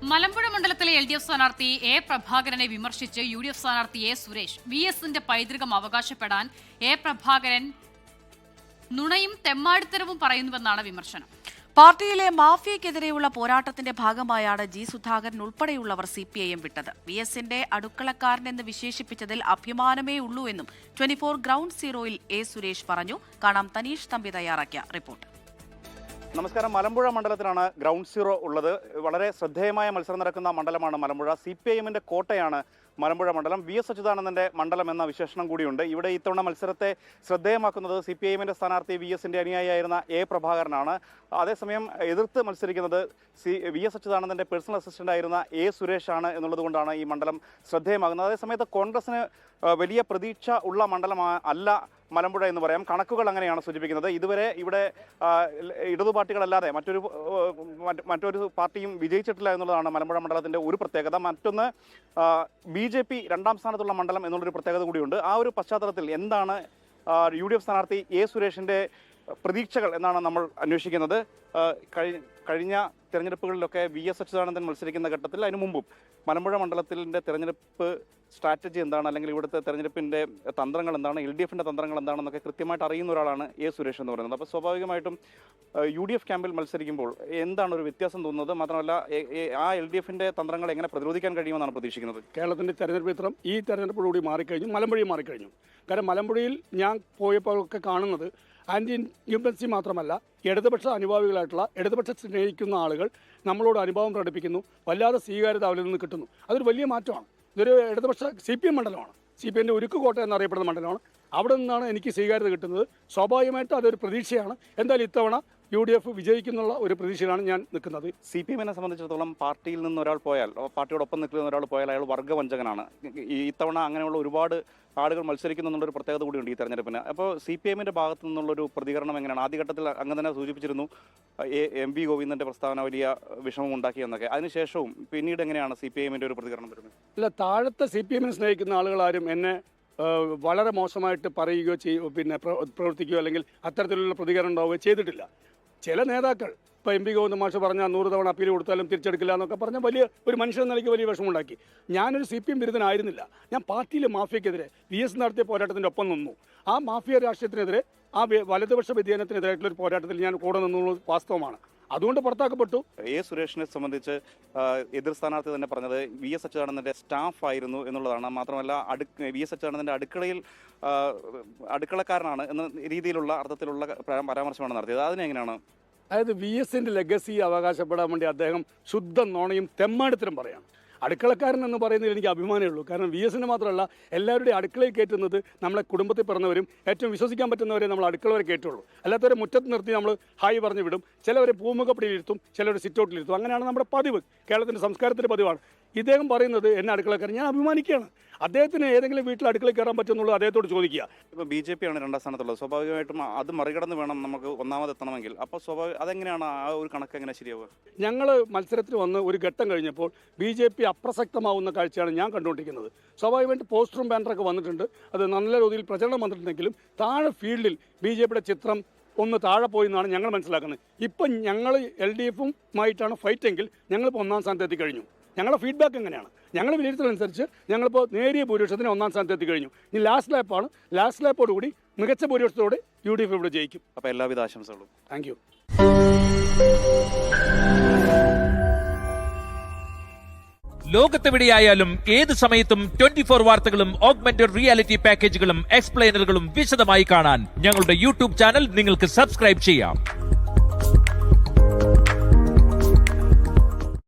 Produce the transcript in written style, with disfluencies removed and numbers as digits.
മലമ്പുഴ മണ്ഡലത്തിലെ LDF സ്ഥാനാർത്ഥി A പ്രഭാകരനെ വിമർശിച്ച് UDF സ്ഥാനാർത്ഥി എ സുരേഷ് VSന്റെ പൈതൃകം അവകാശപ്പെടാൻ എ പ്രഭാകരൻ നുണയും തെമ്മാടിത്തരവും പറയുന്നുവെന്നാണ് വിമർശനം. പാർട്ടിയിലെ മാഫിയക്കെതിരെയുള്ള പോരാട്ടത്തിന്റെ ഭാഗമായാണ് ജി സുധാകരൻ ഉൾപ്പെടെയുള്ളവർ CPIM വിട്ടത്. VSന്റെ അടുക്കളക്കാരനെന്ന് വിശേഷിപ്പിച്ചതിൽ അഭിമാനമേ ഉള്ളൂ എന്നും 24 ഗ്രൗണ്ട് സീറോയിൽ എ സുരേഷ് പറഞ്ഞു. കാണാം തനീഷ് തമ്പി തയ്യാറാക്കിയ റിപ്പോർട്ട്. നമസ്കാരം. മലമ്പുഴ മണ്ഡലത്തിലാണ് ഗ്രൗണ്ട് സീറോ ഉള്ളത്. വളരെ ശ്രദ്ധേയമായ മത്സരം നടക്കുന്ന മണ്ഡലമാണ് മലമ്പുഴ. CPIMന്റെ കോട്ടയാണ് മലമ്പുഴ മണ്ഡലം. VS അച്യുതാനന്ദന്റെ മണ്ഡലം എന്ന വിശേഷണം കൂടിയുണ്ട്. ഇവിടെ ഇത്തവണ മത്സരത്തെ ശ്രദ്ധേയമാക്കുന്നത് CPIMന്റെ സ്ഥാനാർത്ഥി VSന്റെ അനുയായിയായിരുന്ന എ പ്രഭാകരനാണ്. അതേസമയം എതിർത്ത് മത്സരിക്കുന്നത് VS അച്യുതാനന്ദന്റെ പേഴ്സണൽ അസിസ്റ്റന്റ് ആയിരുന്ന എ സുരേഷ് ആണ് എന്നുള്ളത് കൊണ്ടാണ് ഈ മണ്ഡലം ശ്രദ്ധേയമാകുന്നത്. അതേസമയത്ത് കോൺഗ്രസിന് വലിയ പ്രതീക്ഷ ഉള്ള മണ്ഡലം അല്ല മലമ്പുഴ എന്ന് പറയാം. കണക്കുകൾ അങ്ങനെയാണ് സൂചിപ്പിക്കുന്നത്. ഇതുവരെ ഇവിടെ ഇടതു പാർട്ടികളല്ലാതെ മറ്റൊരു പാർട്ടിയും വിജയിച്ചിട്ടില്ല എന്നുള്ളതാണ് മലമ്പുഴ മണ്ഡലത്തിൻ്റെ ഒരു പ്രത്യേകത. മറ്റൊന്ന് BJP രണ്ടാം സ്ഥാനത്തുള്ള മണ്ഡലം എന്നുള്ളൊരു പ്രത്യേകത കൂടിയുണ്ട്. ആ ഒരു പശ്ചാത്തലത്തിൽ എന്താണ് UDF സ്ഥാനാർത്ഥി എ സുരേഷിൻ്റെ പ്രതീക്ഷകൾ എന്നാണ് നമ്മൾ അന്വേഷിക്കുന്നത്. കഴിഞ്ഞ തെരഞ്ഞെടുപ്പുകളിലൊക്കെ VS അച്യുതാനന്ദൻ മത്സരിക്കുന്ന ഘട്ടത്തിൽ അതിനു മുമ്പും മലമ്പുഴ മണ്ഡലത്തിൻ്റെ തെരഞ്ഞെടുപ്പ് സ്ട്രാറ്റജി എന്താണ്, അല്ലെങ്കിൽ ഇവിടുത്തെ തെരഞ്ഞെടുപ്പിൻ്റെ തന്ത്രങ്ങൾ എന്താണ്, LDFന്റെ തന്ത്രങ്ങൾ എന്താണെന്നൊക്കെ കൃത്യമായിട്ട് അറിയുന്ന ഒരാളാണ് എ സുരേഷ് എന്ന് പറയുന്നത്. അപ്പോൾ സ്വാഭാവികമായിട്ടും UDF ക്യാമ്പിൽ മത്സരിക്കുമ്പോൾ എന്താണ് ഒരു വ്യത്യാസം തോന്നുന്നത്? മാത്രമല്ല ആ LDFന്റെ തന്ത്രങ്ങൾ എങ്ങനെ പ്രതിരോധിക്കാൻ കഴിയുമെന്നാണ് പ്രതീക്ഷിക്കുന്നത്? കേരളത്തിൻ്റെ തെരഞ്ഞെടുപ്പ് ചിത്രം ഈ തെരഞ്ഞെടുപ്പോടുകൂടി മാറിക്കഴിഞ്ഞു, മലമ്പുഴയും മാറിക്കഴിഞ്ഞു. കാരണം മലമ്പുഴയിൽ ഞാൻ പോയപ്പോഴൊക്കെ കാണുന്നത് ആൻറ്റി ഇൻകംബൻസി മാത്രമല്ല, ഇടതുപക്ഷ അനുഭാവികളായിട്ടുള്ള ഇടതുപക്ഷ സ്നേഹിക്കുന്ന ആളുകൾ നമ്മളോട് അനുഭാവം പ്രകടിപ്പിക്കുന്നു. വല്ലാതെ സ്വീകാര്യത അവരിൽ നിന്ന് കിട്ടുന്നു. അതൊരു വലിയ മാറ്റമാണ്. ഇതൊരു ഇടതുപക്ഷ CPM മണ്ഡലമാണ്. CPMന്റെ ഉരുക്കുകോട്ട എന്നറിയപ്പെടുന്ന മണ്ഡലമാണ്. അവിടെ നിന്നാണ് എനിക്ക് സ്വീകാര്യത കിട്ടുന്നത്. സ്വാഭാവികമായിട്ടും അതൊരു പ്രതീക്ഷയാണ്. എന്തായാലും ഇത്തവണ UDF വിജയിക്കുന്നുള്ള ഒരു പ്രതീക്ഷയിലാണ് ഞാൻ നിൽക്കുന്നത്. CPMനെ സംബന്ധിച്ചിടത്തോളം പാർട്ടിയിൽ നിന്ന് ഒരാൾ പോയാൽ, പാർട്ടിയോടൊപ്പം നിൽക്കുന്ന ഒരാൾ പോയാൽ അയാൾ വർഗ്ഗവഞ്ചകനാണ്. ഇത്തവണ അങ്ങനെയുള്ള ഒരുപാട് ആളുകൾ മത്സരിക്കുന്നു എന്നുള്ളൊരു പ്രത്യേകത കൂടിയുണ്ട് ഈ തെരഞ്ഞെടുപ്പിന്. അപ്പോൾ CPMന്റെ ഭാഗത്തു നിന്നുള്ളൊരു പ്രതികരണം എങ്ങനെയാണ്? ആദ്യഘട്ടത്തിൽ അങ്ങനെ തന്നെ സൂചിപ്പിച്ചിരുന്നു MV ഗോവിന്ദന്റെ പ്രസ്താവന വലിയ വിഷമം ഉണ്ടാക്കിയെന്നൊക്കെ. അതിനുശേഷവും പിന്നീട് എങ്ങനെയാണ് CPMന്റെ ഒരു പ്രതികരണം വരുന്നത്? അല്ല, താഴത്തെ CPMനെ സ്നേഹിക്കുന്ന ആളുകളാരും എന്നെ വളരെ മോശമായിട്ട് പറയുകയോ പ്രവർത്തിക്കുകയോ അല്ലെങ്കിൽ അത്തരത്തിലുള്ള പ്രതികരണം ഉണ്ടാവുകയോ ചെയ്തിട്ടില്ല. ചില നേതാക്കൾ ഇപ്പോൾ MV ഗോവിന്ദൻ മാഷ് പറഞ്ഞാൽ 100 തവണ അപ്പീൽ കൊടുത്താലും തിരിച്ചെടുക്കില്ല എന്നൊക്കെ പറഞ്ഞാൽ വലിയ ഒരു മനുഷ്യൻ നിലയ്ക്ക് വലിയ വിഷമമുണ്ടാക്കി. ഞാനൊരു CPM വിരുദ്ധനായിരുന്നില്ല. ഞാൻ പാർട്ടിയിലെ മാഫിയക്കെതിരെ VS നടത്തിയ പോരാട്ടത്തിൻ്റെ ഒപ്പം നിന്നു. ആ മാഫിയ രാഷ്ട്രീയത്തിനെതിരെ, ആ വലതുപക്ഷ വ്യതിയാനത്തിനെതിരായിട്ടുള്ളൊരു പോരാട്ടത്തിൽ ഞാൻ കൂടെ നിന്നുള്ളത് വാസ്തവമാണ്. അതുകൊണ്ട് പുറത്താക്കപ്പെട്ടു. എ സുരേഷിനെ സംബന്ധിച്ച് എതിർ സ്ഥാനാർത്ഥി തന്നെ പറഞ്ഞത് VS അച്യുതാനന്ദന്റെ സ്റ്റാഫ് ആയിരുന്നു എന്നുള്ളതാണ്. മാത്രമല്ല VS അച്യുതാനന്ദന്റെ അടുക്കളക്കാരനാണ് എന്ന രീതിയിലുള്ള അർത്ഥത്തിലുള്ള പരാമർശമാണ് നടത്തിയത്. അതിനെങ്ങനെയാണ്? അതായത് VSന്റെ ലെഗസി അവകാശപ്പെടാൻ വേണ്ടി അദ്ദേഹം ശുദ്ധ നോണയും തെമ്മാടിത്തരം പറയാണ്. അടുക്കളക്കാരൻ എന്ന് പറയുന്നതിൽ എനിക്ക് അഭിമാനമേ ഉള്ളൂ. കാരണം VSന് മാത്രമല്ല, എല്ലാവരുടെയും അടുക്കളയിൽ കയറ്റുന്നത് നമ്മളെ കുടുംബത്തിൽ പിറന്നവരും ഏറ്റവും വിശ്വസിക്കാൻ പറ്റുന്നവരെ നമ്മൾ അടുക്കള വരെ കയറ്റുള്ളൂ. അല്ലാത്തവരെ മുറ്റത്ത് നിർത്തി നമ്മൾ ഹായ് പറഞ്ഞു വിടും. ചിലവരെ പൂമുഖപ്പടിയിലിരുത്തും, ചിലവരെ സിറ്റൗട്ടിലിരുത്തും. അങ്ങനെയാണ് നമ്മുടെ പതിവ്, കേരളത്തിൻ്റെ സംസ്കാരത്തിൻ്റെ പതിവാണ്. ഇദ്ദേഹം പറയുന്നത് എന്നെ അടുക്കളക്കാരൻ. ഞാൻ അഭിമാനിക്കുകയാണ്. അദ്ദേഹത്തിന് ഏതെങ്കിലും വീട്ടിൽ അടുക്കളയിൽ കയറാൻ പറ്റുമെന്നുള്ളത് അദ്ദേഹത്തോട് ചോദിക്കുക. ഇപ്പോൾ BJP ആണ് രണ്ടാം സ്ഥാനത്തുള്ളത്. സ്വാഭാവികമായിട്ടും അത് മറികടന്ന് വേണം നമുക്ക് ഒന്നാമതെത്തണമെങ്കിൽ. അപ്പോൾ അതെങ്ങനെയാണ് ആ ഒരു കണക്ക് എങ്ങനെ ശരിയാവുക? ഞങ്ങൾ മത്സരത്തിന് വന്ന് ഒരു ഘട്ടം കഴിഞ്ഞപ്പോൾ BJP അപ്രസക്തമാവുന്ന കാഴ്ചയാണ് ഞാൻ കണ്ടുകൊണ്ടിരിക്കുന്നത്. സ്വാഭാവികമായിട്ട് പോസ്റ്ററും ബാനറൊക്കെ വന്നിട്ടുണ്ട്. അത് നല്ല രീതിയിൽ പ്രചരണം വന്നിട്ടുണ്ടെങ്കിലും താഴെ ഫീൽഡിൽ BJPയുടെ ചിത്രം ഒന്ന് താഴെ പോയി എന്നാണ് ഞങ്ങൾ മനസ്സിലാക്കുന്നത്. ഇപ്പം ഞങ്ങൾ LDFുമായിട്ടാണ് ഫൈറ്റെങ്കിൽ ഞങ്ങളിപ്പോൾ ഒന്നാം സ്ഥാനത്ത് എത്തിക്കഴിഞ്ഞു. ഞങ്ങളുടെ ഫീഡ്ബാക്ക് എങ്ങനെയാണ്? ഞങ്ങളുടെ വിലയിരുത്തലനുസരിച്ച് ഞങ്ങളിപ്പോൾ നേരിയ ഭൂരിപക്ഷത്തിന് ഒന്നാം സ്ഥാനത്ത് എത്തിക്കഴിഞ്ഞു. ഇനി ലാസ്റ്റ് ലാപ്പാണ്. ലാസ്റ്റ് ലാപ്പോടുകൂടി മികച്ച ഭൂരിപക്ഷത്തോടെ UDF ഇവിടെ ജയിക്കും. അപ്പോൾ എല്ലാവിധ ആശംസകളും. Thank you. ലോകത്തെവിടെയായാലും ഏത് സമയത്തും 24 വാർത്തകളും ഓഗ്മെന്റഡ് റിയാലിറ്റി പാക്കേജുകളും എക്സ്പ്ലെയിനറുകളും വിശദമായി കാണാൻ ഞങ്ങളുടെ YouTube ചാനൽ നിങ്ങൾക്ക് സബ്സ്ക്രൈബ് ചെയ്യാം.